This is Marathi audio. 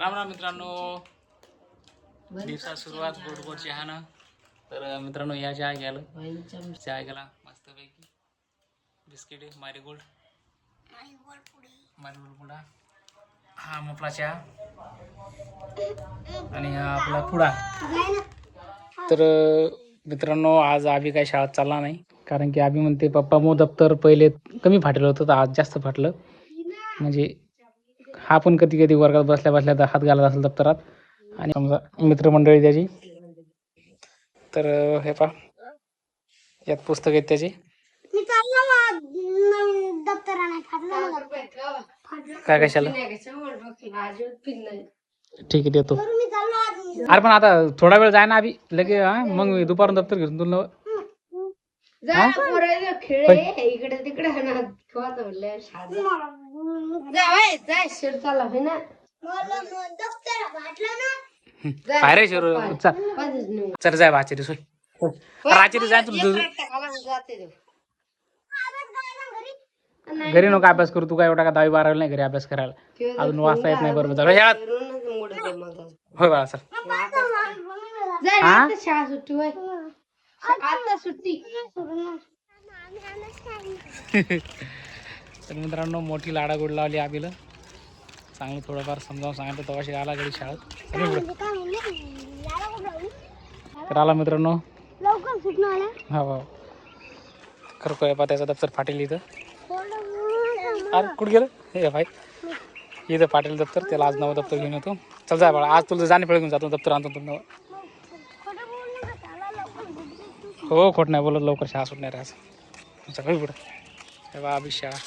राम राम मित्रांनो, दिवसा सुरुवात गोड गोड चहानं. तर मित्रांनो या चहा घ्यायला मस्तपैकी बिस्किट आहे, मारीगोल्ड पुडा, हा मोपला चहा आणि हा आपला पुडा. तर मित्रांनो आज आभी काही शाळेत चालला नाही, कारण की आभी म्हणते पप्पा मग दप्तर पहिले कमी फाटलं होतं तर आज जास्त फाटलं. म्हणजे हा पण कधी कधी वर्गात बसल्या बसल्या हात घालत असेल दप्तरात आणि समजा मित्रमंडळी त्याची. तर हे पहा, यात पुस्तक आहेत त्याची. काय कशाला? ठीक आहे देतो. अरे पण आता थोडा वेळ जाय ना अभि लगे, मग मी दुपारून दप्तर घेऊन तुला. इकडे तिकडे रे शिरू चल जाय भाचरी सोय रात्री जाय तुला. घरी नको अभ्यास करू, तू काय एवढा का 10-12 नाही घरी अभ्यास करायला, अजून वाचता येत नाही बरोबर. सगळं शाळेत होय बाळा सर. शाळा सुट्टी होय, आता सुट्टी. तर मित्रांनो मोठी लाडागोड लावली आबीला, चांगलं थोडंफार समजावून सांगितलं तेव्हा आला घरी शाळेत. तर आला मित्रांनो लवकर सुटणार. हो खरं काय पा त्याचं दप्तर फाटेल इथं. अरे कुठं गेलं हे भाई, इथं फाटेल दप्तर, त्याला आज नवं दप्तर घेऊन येतो. चल जाय बाळा, आज तुला जाणे घेऊन जातो, दप्तर आणतो तुला. हो खोट नाही बोलत, लवकर शाळा सुटणार आहे आज सगळं पुढं. तेव्हा अभि शाळा